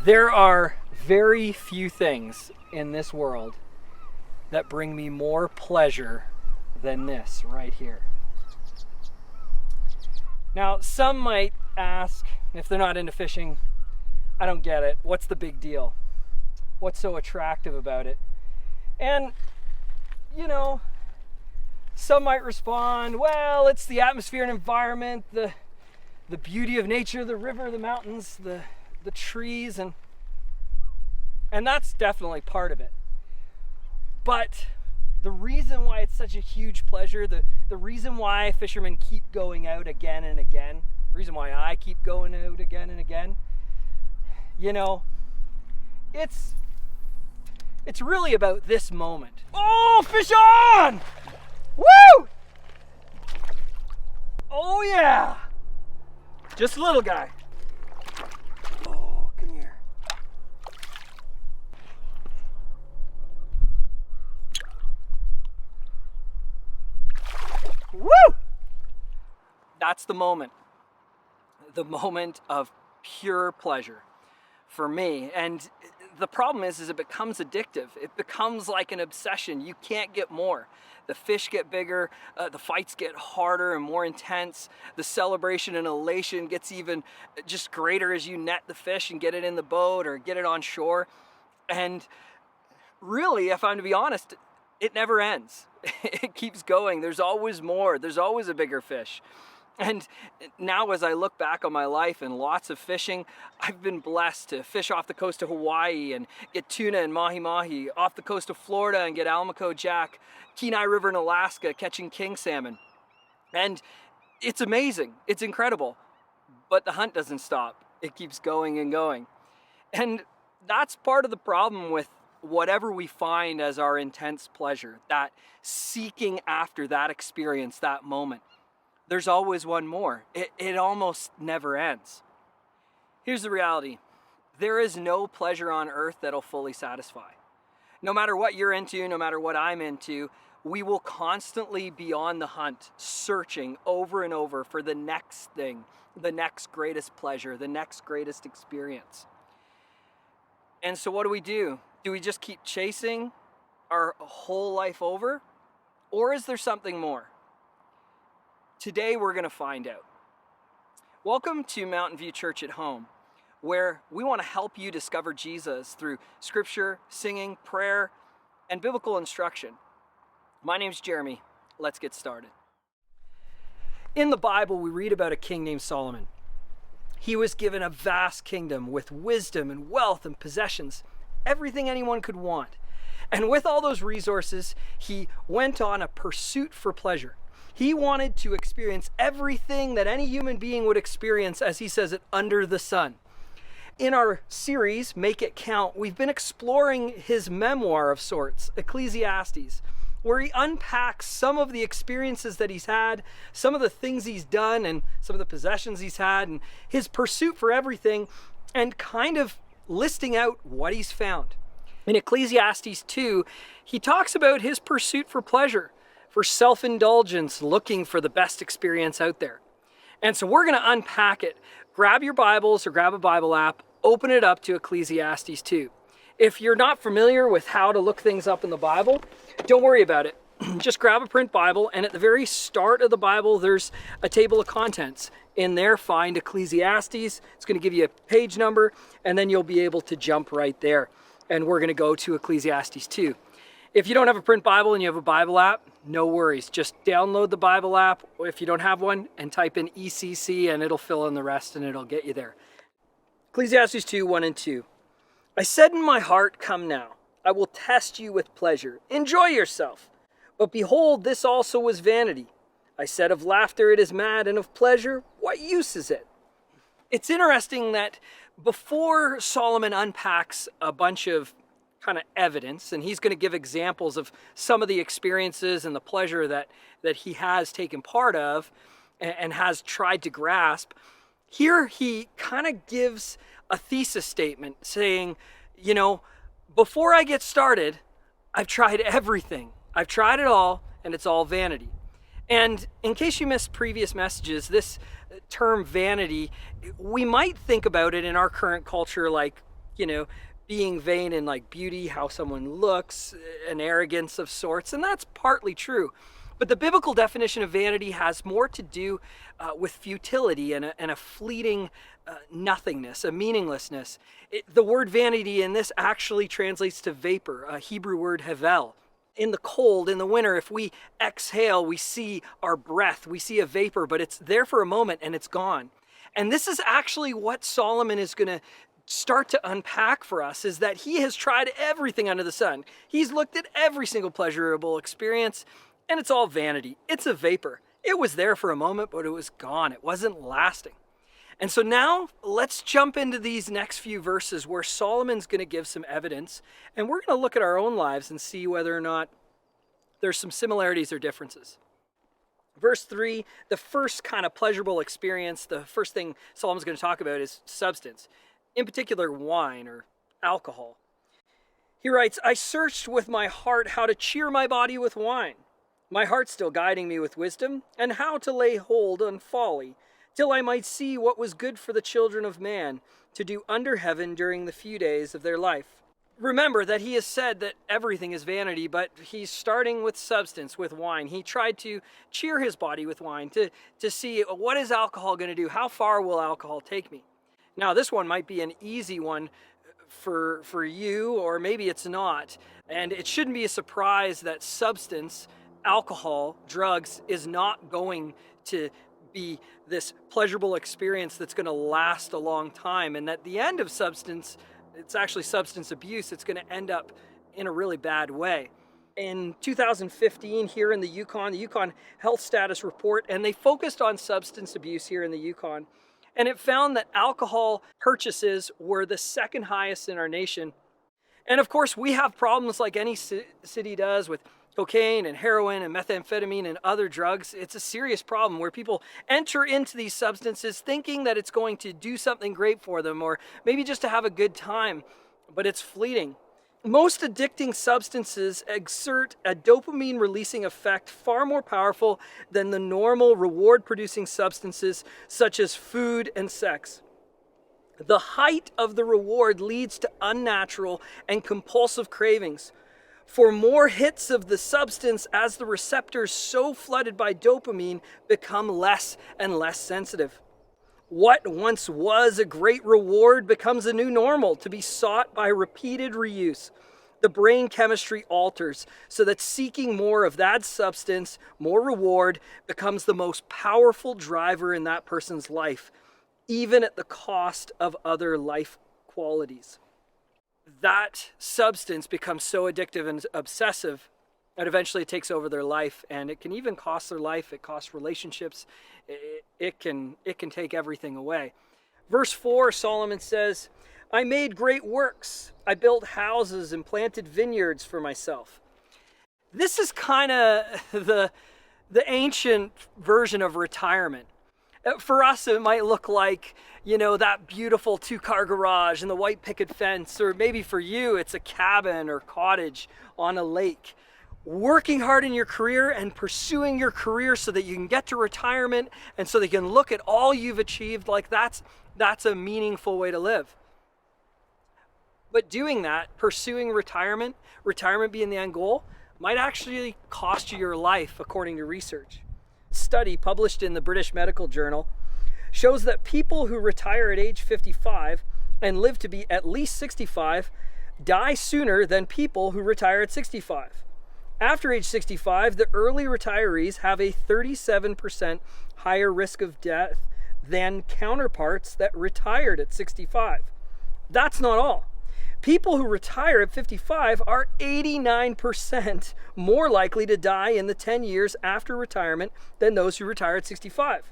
There are very few things in this world that bring me more pleasure than this right here. Now, some might ask, if they're not into fishing, I don't get it. What's the big deal? What's so attractive about it? And, you know, some might respond, well, it's the atmosphere and environment, the beauty of nature, the river, the mountains, the trees, and that's definitely part of it. But the reason why it's such a huge pleasure, the reason why fishermen keep going out again and again, the reason why I keep going out again and again, you know, it's really about this moment. Oh, fish on! Woo! Oh yeah! Just a little guy. Oh, come here. Woo! That's the moment of pure pleasure for me. And the problem is it becomes addictive. It becomes like an obsession. You can't get more. The fish get bigger, the fights get harder and more intense. The celebration and elation gets even just greater as you net the fish and get it in the boat or get it on shore. And really, if I'm to be honest, it never ends. It keeps going. There's always more. There's always a bigger fish. And now as I look back on my life and lots of fishing, I've been blessed to fish off the coast of Hawaii and get tuna and mahi-mahi, off the coast of Florida and get Almaco jack, Kenai River in Alaska catching king salmon. And it's amazing. It's incredible. But the hunt doesn't stop. It keeps going and going. And that's part of the problem with whatever we find as our intense pleasure, that seeking after that experience, that moment. There's always one more. It almost never ends. Here's the reality. There is no pleasure on earth that'll fully satisfy. No matter what you're into, no matter what I'm into, we will constantly be on the hunt, searching over and over for the next thing, the next greatest pleasure, the next greatest experience. And so what do? Do we just keep chasing our whole life over? Or is there something more? Today we're going to find out. Welcome to Mountain View Church at Home, where we want to help you discover Jesus through scripture, singing, prayer, and biblical instruction. My name's Jeremy. Let's get started. In the Bible, we read about a king named Solomon. He was given a vast kingdom with wisdom and wealth and possessions, everything anyone could want. And with all those resources, he went on a pursuit for pleasure. He wanted to experience everything that any human being would experience, as he says it, under the sun. In our series, Make It Count, we've been exploring his memoir of sorts, Ecclesiastes, where he unpacks some of the experiences that he's had, some of the things he's done, and some of the possessions he's had, and his pursuit for everything, and kind of listing out what he's found. In Ecclesiastes 2, he talks about his pursuit for pleasure, for self-indulgence, looking for the best experience out there. And so we're going to unpack it. Grab your Bibles or grab a Bible app, open it up to Ecclesiastes 2. If you're not familiar with how to look things up in the Bible, don't worry about it. Just grab a print Bible, and at the very start of the Bible, there's a table of contents. In there, find Ecclesiastes. It's going to give you a page number, and then you'll be able to jump right there. And we're going to go to Ecclesiastes 2. If you don't have a print Bible and you have a Bible app, no worries. Just download the Bible app if you don't have one and type in ECC and it'll fill in the rest and it'll get you there. Ecclesiastes 2, 1 and 2. I said in my heart, come now, I will test you with pleasure. Enjoy yourself. But behold, this also was vanity. I said of laughter it is mad, and of pleasure, what use is it? It's interesting that before Solomon unpacks a bunch of kind of evidence, and he's going to give examples of some of the experiences and the pleasure that he has taken part of and has tried to grasp. Here he kind of gives a thesis statement saying, you know, before I get started, I've tried everything. I've tried it all, and it's all vanity. And in case you missed previous messages, this term vanity, we might think about it in our current culture like you know, being vain in like beauty, how someone looks, an arrogance of sorts, and that's partly true. But the biblical definition of vanity has more to do with futility and a fleeting nothingness, a meaninglessness. The word vanity in this actually translates to vapor, a Hebrew word havel. In the cold, in the winter, if we exhale, we see our breath, we see a vapor, but it's there for a moment and it's gone. And this is actually what Solomon is going to start to unpack for us, is that he has tried everything under the sun. He's looked at every single pleasurable experience, and it's all vanity. It's a vapor. It was there for a moment, but it was gone. It wasn't lasting. And so now let's jump into these next few verses where Solomon's going to give some evidence, and we're going to look at our own lives and see whether or not there's some similarities or differences. Verse 3, the first kind of pleasurable experience, the first thing Solomon's going to talk about is substance, in particular wine or alcohol. He writes, I searched with my heart how to cheer my body with wine, my heart still guiding me with wisdom, and how to lay hold on folly, till I might see what was good for the children of man to do under heaven during the few days of their life. Remember that he has said that everything is vanity, but he's starting with substance, with wine. He tried to cheer his body with wine to see what is alcohol going to do? How far will alcohol take me? Now, this one might be an easy one for you, or maybe it's not. And it shouldn't be a surprise that substance, alcohol, drugs, is not going to be this pleasurable experience that's going to last a long time. And at the end of substance, it's actually substance abuse. It's going to end up in a really bad way. In 2015, here in the Yukon Health Status Report, and they focused on substance abuse here in the Yukon, and it found that alcohol purchases were the second highest in our nation. And of course, we have problems like any city does with cocaine and heroin and methamphetamine and other drugs. It's a serious problem where people enter into these substances thinking that it's going to do something great for them, or maybe just to have a good time, but it's fleeting. Most addicting substances exert a dopamine releasing effect far more powerful than the normal reward producing substances such as food and sex. The height of the reward leads to unnatural and compulsive cravings for more hits of the substance as the receptors so flooded by dopamine become less and less sensitive. What once was a great reward becomes a new normal to be sought by repeated reuse. The brain chemistry alters so that seeking more of that substance, more reward, becomes the most powerful driver in that person's life, even at the cost of other life qualities. That substance becomes so addictive and obsessive that eventually it takes over their life, and it can even cost their life. It costs relationships. It can take everything away. Verse 4, Solomon says, I made great works. I built houses and planted vineyards for myself. This is kind of the ancient version of retirement. For us, it might look like, that beautiful 2-car garage and the white picket fence, or maybe for you, it's a cabin or cottage on a lake. Working hard in your career and pursuing your career so that you can get to retirement and so that you can look at all you've achieved, like that's a meaningful way to live. But doing that, pursuing retirement being the end goal, might actually cost you your life, according to research. Study published in the British Medical Journal shows that people who retire at age 55 and live to be at least 65 die sooner than people who retire at 65. After age 65, the early retirees have a 37% higher risk of death than counterparts that retired at 65. That's not all. People who retire at 55 are 89% more likely to die in the 10 years after retirement than those who retire at 65.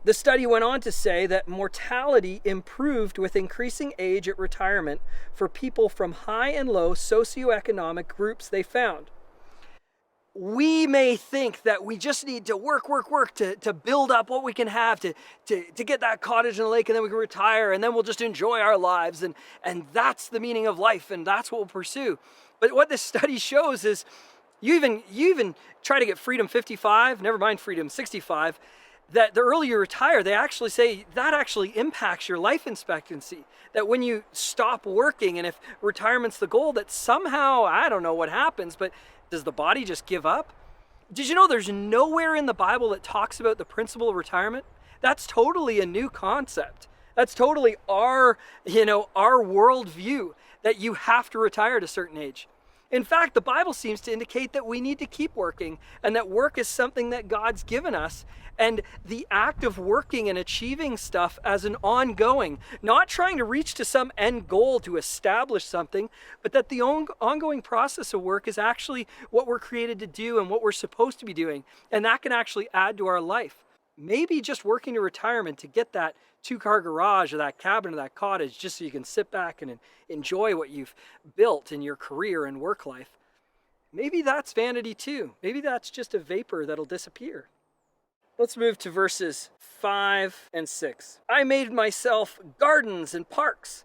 The study went on to say that mortality improved with increasing age at retirement for people from high and low socioeconomic groups they found. We may think that we just need to work to build up what we can have, to get that cottage in the lake, and then we can retire, and then we'll just enjoy our lives, and that's the meaning of life, and that's what we'll pursue. But what this study shows is you even try to get freedom 55, never mind freedom 65, that the earlier you retire, they actually say that actually impacts your life expectancy. That when you stop working, and if retirement's the goal, that somehow, I don't know what happens, but does the body just give up? Did you know there's nowhere in the Bible that talks about the principle of retirement? That's totally a new concept. That's totally our worldview, that you have to retire at a certain age. In fact, the Bible seems to indicate that we need to keep working, and that work is something that God's given us. And the act of working and achieving stuff as an ongoing, not trying to reach to some end goal to establish something, but that the ongoing process of work is actually what we're created to do and what we're supposed to be doing. And that can actually add to our life. Maybe just working to retirement to get that 2-car garage or that cabin or that cottage just so you can sit back and enjoy what you've built in your career and work life. Maybe that's vanity too. Maybe that's just a vapor that'll disappear. Let's move to verses 5 and 6. I made myself gardens and parks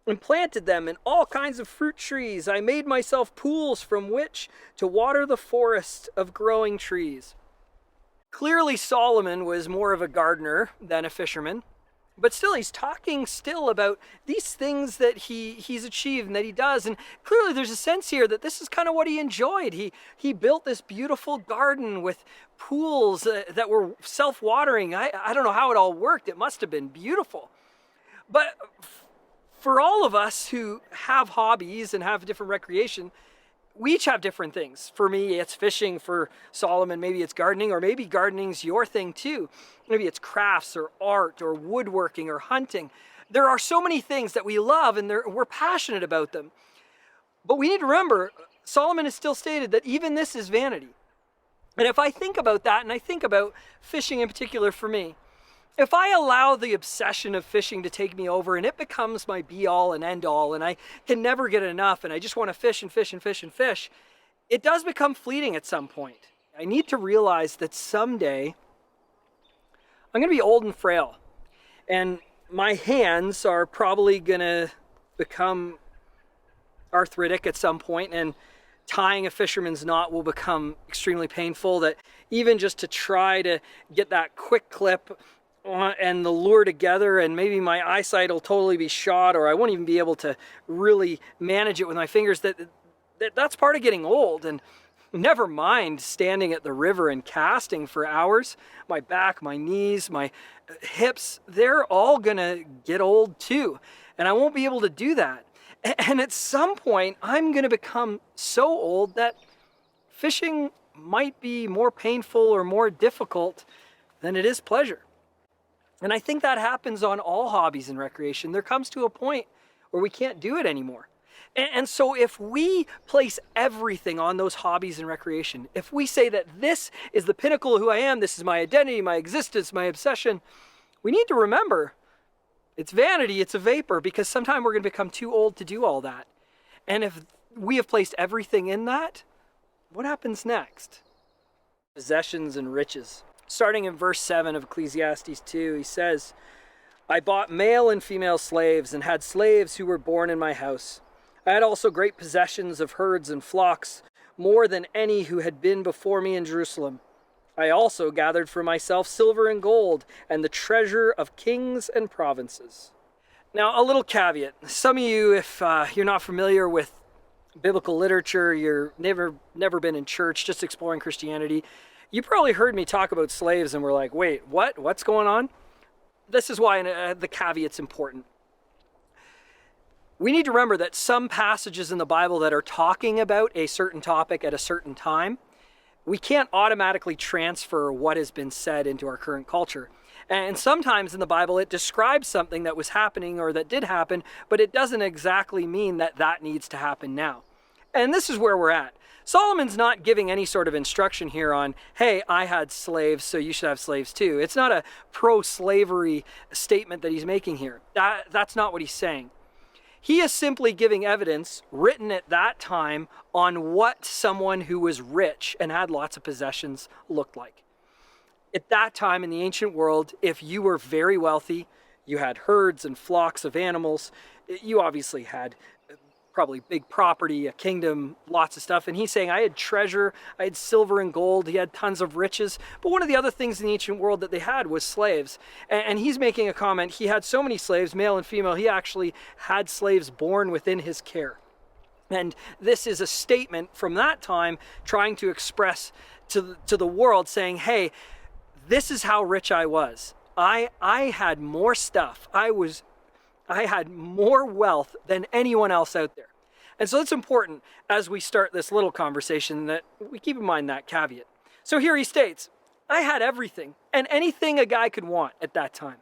and planted them in all kinds of fruit trees. I made myself pools from which to water the forest of growing trees. Clearly Solomon was more of a gardener than a fisherman. But still, he's talking still about these things that he's achieved and that he does. And clearly there's a sense here that this is kind of what he enjoyed. He built this beautiful garden with pools that were self-watering. I don't know how it all worked. It must have been beautiful. But for all of us who have hobbies and have different recreation, we each have different things. For me, it's fishing. For Solomon, maybe it's gardening, or maybe gardening's your thing too. Maybe it's crafts or art or woodworking or hunting. There are so many things that we love and we're passionate about them. But we need to remember, Solomon has still stated that even this is vanity. And if I think about that, and I think about fishing in particular for me, if I allow the obsession of fishing to take me over and it becomes my be-all and end-all and I can never get enough and I just want to fish and fish and fish and fish, it does become fleeting at some point. I need to realize that someday I'm going to be old and frail, and my hands are probably going to become arthritic at some point, and tying a fisherman's knot will become extremely painful, that even just to try to get that quick clip and the lure together, and maybe my eyesight will totally be shot, or I won't even be able to really manage it with my fingers. That's part of getting old. And never mind standing at the river and casting for hours. My back, my knees, my hips, they're all gonna get old too, and I won't be able to do that. And at some point I'm gonna become so old that fishing might be more painful or more difficult than it is pleasure. And I think that happens on all hobbies and recreation. There comes to a point where we can't do it anymore. And so if we place everything on those hobbies and recreation, if we say that this is the pinnacle of who I am, this is my identity, my existence, my obsession, we need to remember it's vanity, it's a vapor, because sometime we're going to become too old to do all that. And if we have placed everything in that, what happens next? Possessions and riches. Starting in verse 7 of Ecclesiastes 2, he says, I bought male and female slaves and had slaves who were born in my house. I had also great possessions of herds and flocks, more than any who had been before me in Jerusalem. I also gathered for myself silver and gold and the treasure of kings and provinces. Now, a little caveat. Some of you, if you're not familiar with biblical literature, you're never been in church, just exploring Christianity, you probably heard me talk about slaves and were like, wait, what? What's going on? This is why the caveat's important. We need to remember that some passages in the Bible that are talking about a certain topic at a certain time, we can't automatically transfer what has been said into our current culture. And sometimes in the Bible it describes something that was happening or that did happen, but it doesn't exactly mean that that needs to happen now. And this is where we're at. Solomon's not giving any sort of instruction here on, hey, I had slaves, so you should have slaves too. It's not a pro-slavery statement that he's making here. That's not what he's saying. He is simply giving evidence written at that time on what someone who was rich and had lots of possessions looked like. At that time in the ancient world, if you were very wealthy, you had herds and flocks of animals, you obviously had probably big property, a kingdom, lots of stuff. And he's saying, I had treasure, I had silver and gold, he had tons of riches. But one of the other things in the ancient world that they had was slaves. And he's making a comment, he had so many slaves, male and female, he actually had slaves born within his care. And this is a statement from that time trying to express to the world saying, hey, this is how rich I was. I had more stuff. I had more wealth than anyone else out there. And so it's important as we start this little conversation that we keep in mind that caveat. So here he states, I had everything and anything a guy could want at that time.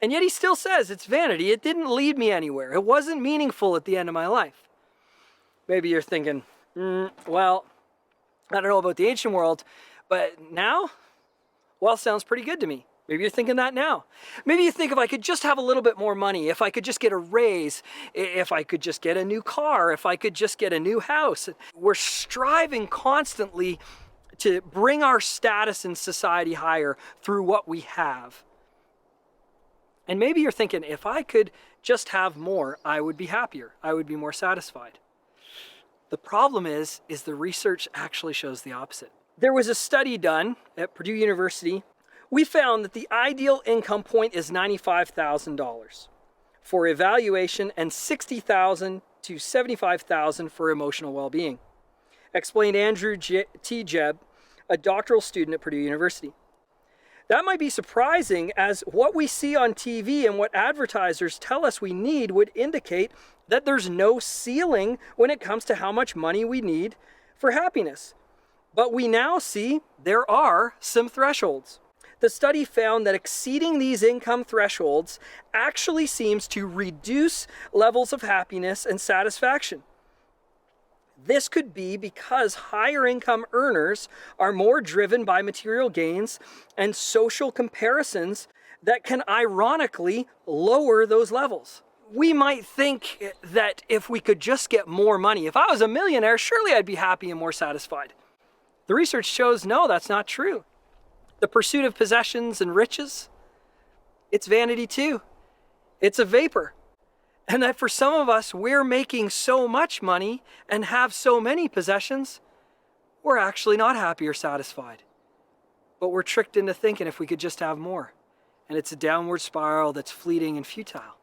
And yet he still says it's vanity. It didn't lead me anywhere. It wasn't meaningful at the end of my life. Maybe you're thinking, well, I don't know about the ancient world, but now, wealth sounds pretty good to me. Maybe you're thinking that now. Maybe you think if I could just have a little bit more money, if I could just get a raise, if I could just get a new car, if I could just get a new house. We're striving constantly to bring our status in society higher through what we have. And maybe you're thinking, if I could just have more, I would be happier. I would be more satisfied. The problem is the research actually shows the opposite. There was a study done at Purdue University. We found that the ideal income point is $95,000 for evaluation and $60,000 to $75,000 for emotional well-being, explained Andrew T. Jebb, a doctoral student at Purdue University. That might be surprising, as what we see on TV and what advertisers tell us we need would indicate that there's no ceiling when it comes to how much money we need for happiness. But we now see there are some thresholds. The study found that exceeding these income thresholds actually seems to reduce levels of happiness and satisfaction. This could be because higher income earners are more driven by material gains and social comparisons that can ironically lower those levels. We might think that if we could just get more money, if I was a millionaire, surely I'd be happy and more satisfied. The research shows no, that's not true. The pursuit of possessions and riches, it's vanity too. It's a vapor. And that for some of us, we're making so much money and have so many possessions, we're actually not happy or satisfied. But we're tricked into thinking if we could just have more. And it's a downward spiral that's fleeting and futile.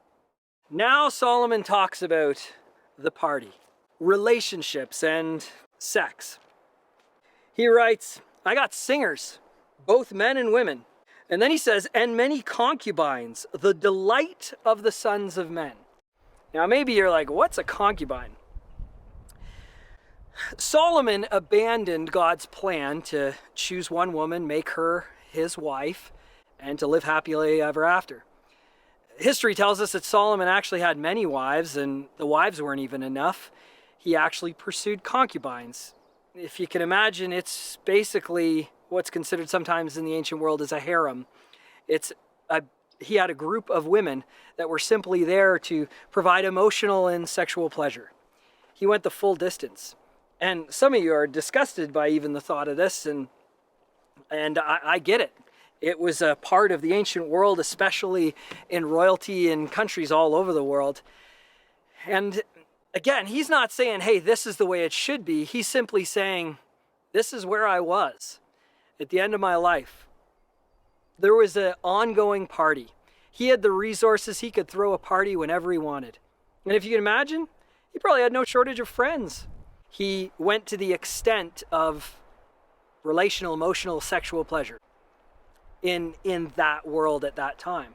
Now Solomon talks about the party, relationships, and sex. He writes, I got singers, both men and women. And then he says, and many concubines, the delight of the sons of men. Now maybe you're like, what's a concubine? Solomon abandoned God's plan to choose one woman, make her his wife, and to live happily ever after. History tells us that Solomon actually had many wives, and the wives weren't even enough. He actually pursued concubines. If you can imagine, it's basically what's considered sometimes in the ancient world as a harem. He had a group of women that were simply there to provide emotional and sexual pleasure. He went the full distance. And some of you are disgusted by even the thought of this, and I get it. It was a part of the ancient world, especially in royalty in countries all over the world. And again, he's not saying, hey, this is the way it should be. He's simply saying, this is where I was at the end of my life. There was an ongoing party. He had the resources. He could throw a party whenever he wanted. And if you can imagine, he probably had no shortage of friends. He went to the extent of relational, emotional, sexual pleasure in that world at that time.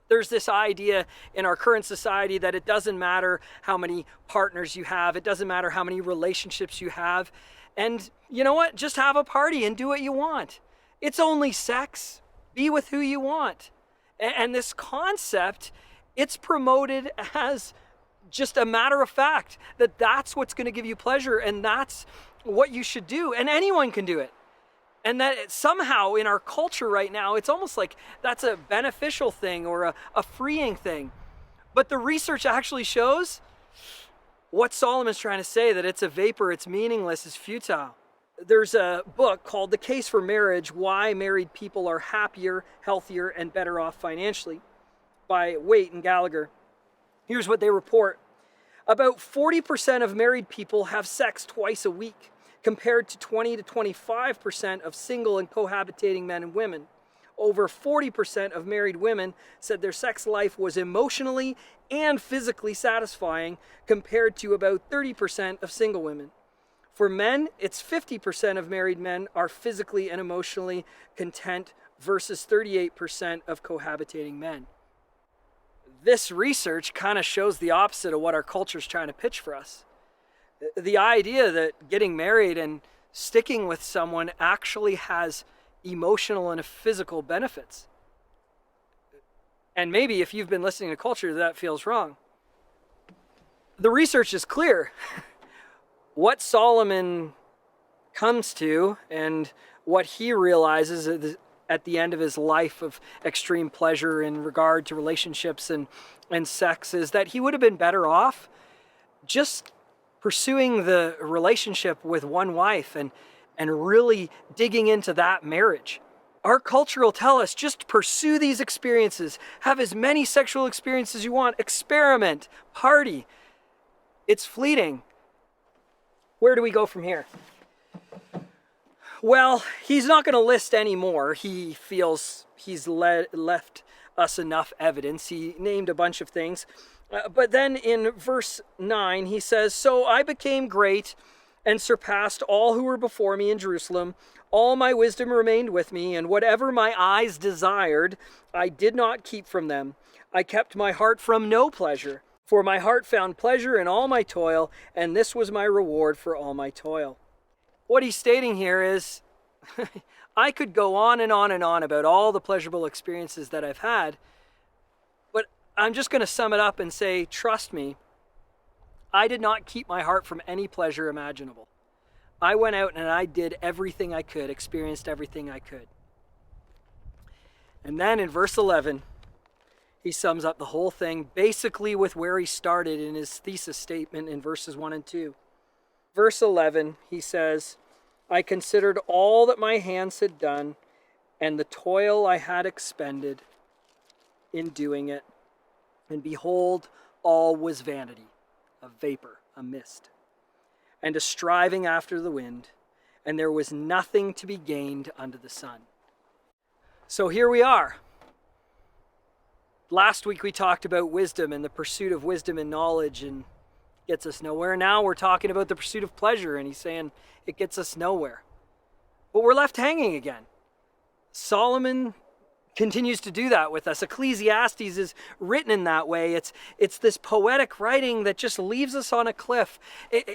There's this idea in our current society that it doesn't matter how many partners you have. It doesn't matter how many relationships you have. And you know what? Just have a party and do what you want. It's only sex. Be with who you want. And this concept, it's promoted as just a matter of fact that that's what's going to give you pleasure and that's what you should do. And anyone can do it. And that somehow in our culture right now, it's almost like that's a beneficial thing or a freeing thing. But the research actually shows what Solomon's trying to say, that it's a vapor, it's meaningless, it's futile. There's a book called The Case for Marriage, Why Married People Are Happier, Healthier, and Better Off Financially by Waite and Gallagher. Here's what they report. About 40% of married people have sex twice a week, compared to 20 to 25% of single and cohabitating men and women. Over 40% of married women said their sex life was emotionally and physically satisfying, compared to about 30% of single women. For men, it's 50% of married men are physically and emotionally content versus 38% of cohabitating men. This research kind of shows the opposite of what our culture is trying to pitch for us. The idea that getting married and sticking with someone actually has emotional and physical benefits. And maybe if you've been listening to culture, that feels wrong. The research is clear. What Solomon comes to and what he realizes at the end of his life of extreme pleasure in regard to relationships and sex is that he would have been better off just pursuing the relationship with one wife and really digging into that marriage. Our culture will tell us just pursue these experiences, have as many sexual experiences as you want, experiment, party. It's fleeting. Where do we go from here? Well, he's not going to list any more. He feels he's left us enough evidence. He named a bunch of things. But then in verse 9, he says, "So I became great and surpassed all who were before me in Jerusalem. All my wisdom remained with me, and whatever my eyes desired, I did not keep from them. I kept my heart from no pleasure, for my heart found pleasure in all my toil, and this was my reward for all my toil." What he's stating here is, I could go on and on and on about all the pleasurable experiences that I've had, but I'm just going to sum it up and say, trust me, I did not keep my heart from any pleasure imaginable. I went out and I did everything I could, experienced everything I could. And then in verse 11, he sums up the whole thing basically with where he started in his thesis statement in verses 1 and 2. Verse 11, he says, "I considered all that my hands had done and the toil I had expended in doing it. And behold, all was vanity, a vapor, a mist, and a striving after the wind, and there was nothing to be gained under the sun." So here we are. Last week we talked about wisdom and the pursuit of wisdom and knowledge and gets us nowhere. Now we're talking about the pursuit of pleasure and he's saying it gets us nowhere. But we're left hanging again. Solomon continues to do that with us. Ecclesiastes is written in that way. It's this poetic writing that just leaves us on a cliff.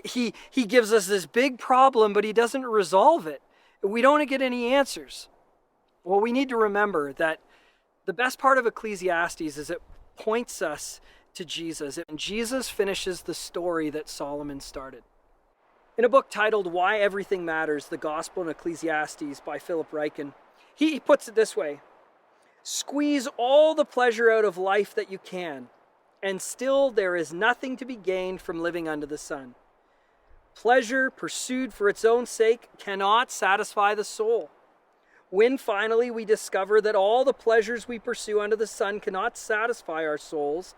He gives us this big problem, but he doesn't resolve it. We don't get any answers. Well, we need to remember that the best part of Ecclesiastes is it points us to Jesus. And Jesus finishes the story that Solomon started. In a book titled Why Everything Matters, The Gospel in Ecclesiastes by Philip Ryken, he puts it this way: "Squeeze all the pleasure out of life that you can, and still there is nothing to be gained from living under the sun. Pleasure pursued for its own sake cannot satisfy the soul. When finally we discover that all the pleasures we pursue under the sun cannot satisfy our souls,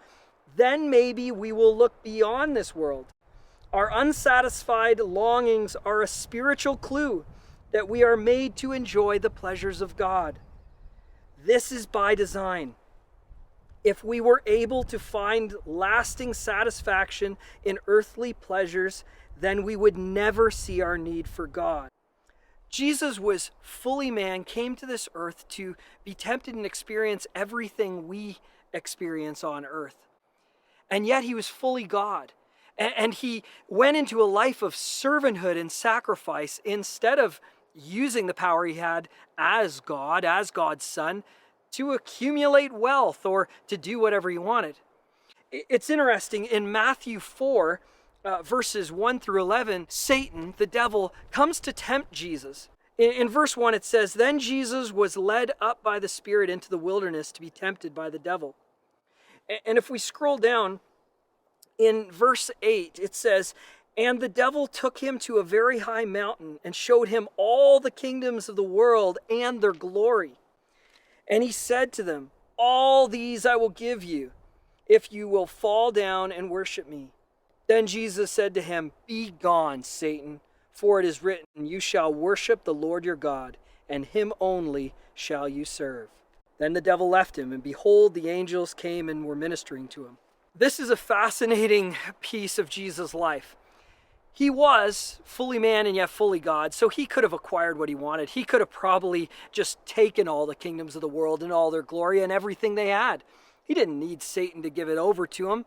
then maybe we will look beyond this world. Our unsatisfied longings are a spiritual clue that we are made to enjoy the pleasures of God. This is by design. If we were able to find lasting satisfaction in earthly pleasures, then we would never see our need for God." Jesus was fully man, came to this earth to be tempted and experience everything we experience on earth. And yet he was fully God. And he went into a life of servanthood and sacrifice instead of using the power he had as God, as God's son, to accumulate wealth or to do whatever he wanted. It's interesting, in Matthew 4, verses 1 through 11, Satan, the devil, comes to tempt Jesus. In verse 1 it says, "Then Jesus was led up by the Spirit into the wilderness to be tempted by the devil." And if we scroll down, in verse 8 it says, "And the devil took him to a very high mountain and showed him all the kingdoms of the world and their glory. And he said to them, 'All these I will give you, if you will fall down and worship me.' Then Jesus said to him, "Be gone, Satan, for it is written, you shall worship the Lord your God, and him only shall you serve." Then the devil left him, and behold, the angels came and were ministering to him. This is a fascinating piece of Jesus' life. He was fully man and yet fully God, so he could have acquired what he wanted. He could have probably just taken all the kingdoms of the world and all their glory and everything they had. He didn't need Satan to give it over to him.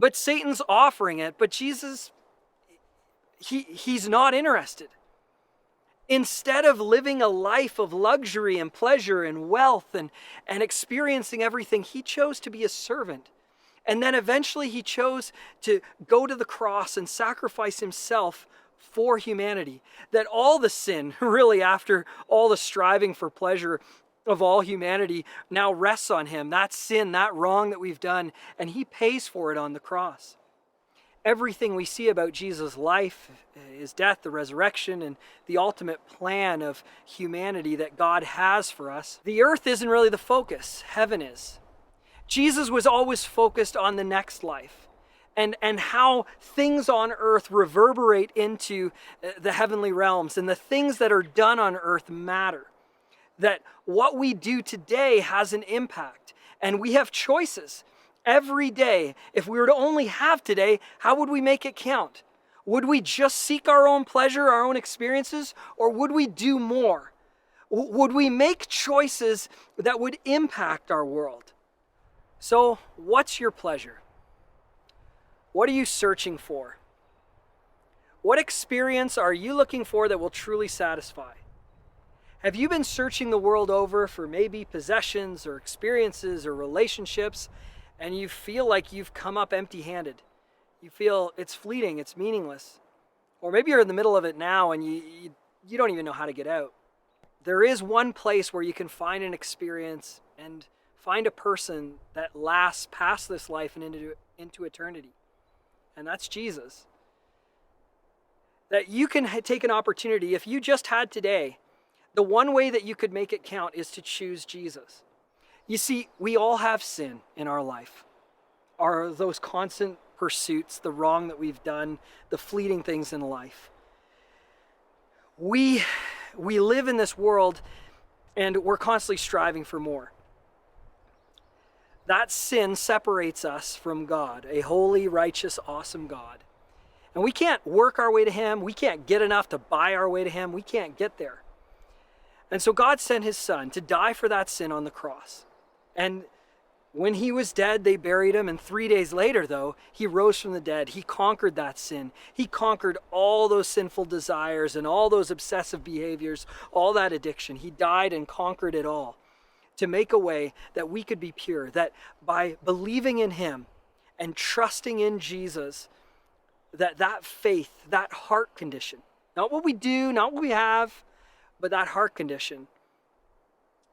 But Satan's offering it, but Jesus, he's not interested. Instead of living a life of luxury and pleasure and wealth and experiencing everything, he chose to be a servant. And then eventually he chose to go to the cross and sacrifice himself for humanity. That all the sin, really after all the striving for pleasure of all humanity, now rests on him. That sin, that wrong that we've done, and he pays for it on the cross. Everything we see about Jesus' life, his death, the resurrection, and the ultimate plan of humanity that God has for us, the earth isn't really the focus, heaven is. Jesus was always focused on the next life and how things on earth reverberate into the heavenly realms, and the things that are done on earth matter. That what we do today has an impact, and we have choices every day. If we were to only have today, how would we make it count? Would we just seek our own pleasure, our own experiences, or would we do more? Would we make choices that would impact our world? So, what's your pleasure? What are you searching for? What experience are you looking for that will truly satisfy? Have you been searching the world over for maybe possessions or experiences or relationships, and you feel like you've come up empty-handed? You feel it's fleeting, it's meaningless. Or maybe you're in the middle of it now and you don't even know how to get out. There is one place where you can find an experience and find a person that lasts past this life and into eternity. And that's Jesus. That you can take an opportunity, if you just had today, the one way that you could make it count is to choose Jesus. You see, we all have sin in our life. Are those constant pursuits, the wrong that we've done, the fleeting things in life. We live in this world and we're constantly striving for more. That sin separates us from God, a holy, righteous, awesome God. And we can't work our way to him. We can't get enough to buy our way to him. We can't get there. And so God sent his son to die for that sin on the cross. And when he was dead, they buried him. And 3 days later, though, he rose from the dead. He conquered that sin. He conquered all those sinful desires and all those obsessive behaviors, all that addiction. He died and conquered it all to make a way that we could be pure, that by believing in him and trusting in Jesus, that faith, that heart condition, not what we do, not what we have, but that heart condition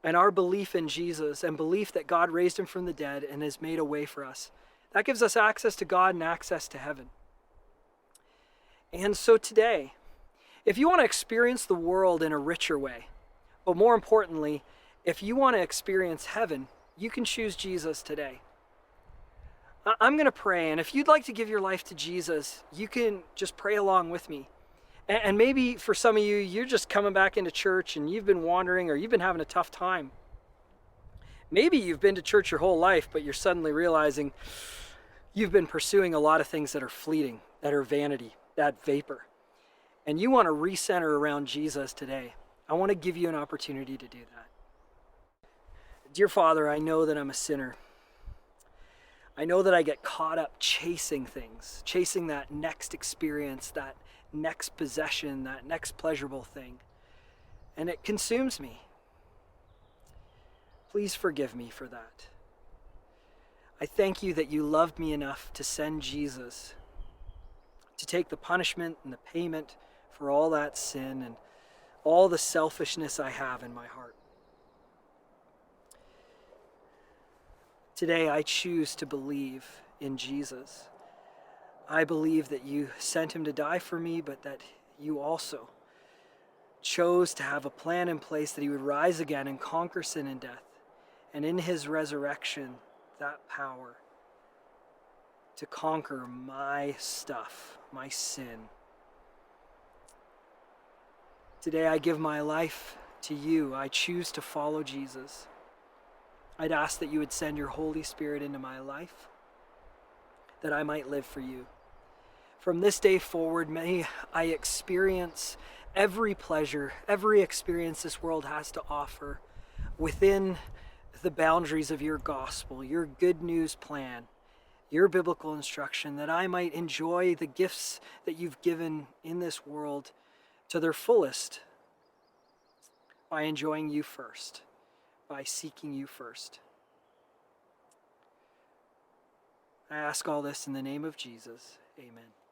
and our belief in Jesus and belief that God raised him from the dead and has made a way for us, that gives us access to God and access to heaven. And so today, if you want to experience the world in a richer way, but more importantly, if you want to experience heaven, you can choose Jesus today. I'm going to pray, and if you'd like to give your life to Jesus, you can just pray along with me. And maybe for some of you, you're just coming back into church and you've been wandering or you've been having a tough time. Maybe you've been to church your whole life, but you're suddenly realizing you've been pursuing a lot of things that are fleeting, that are vanity, that vapor. And you want to recenter around Jesus today. I want to give you an opportunity to do that. Dear Father, I know that I'm a sinner. I know that I get caught up chasing things, chasing that next experience, that next possession, that next pleasurable thing. And it consumes me. Please forgive me for that. I thank you that you loved me enough to send Jesus to take the punishment and the payment for all that sin and all the selfishness I have in my heart. Today I choose to believe in Jesus. I believe that you sent him to die for me, but that you also chose to have a plan in place that he would rise again and conquer sin and death. And in his resurrection, that power to conquer my stuff, my sin. Today I give my life to you. I choose to follow Jesus. I'd ask that you would send your Holy Spirit into my life, that I might live for you. From this day forward, may I experience every pleasure, every experience this world has to offer within the boundaries of your gospel, your good news plan, your biblical instruction, that I might enjoy the gifts that you've given in this world to their fullest by enjoying you first, by seeking you first. I ask all this in the name of Jesus. Amen.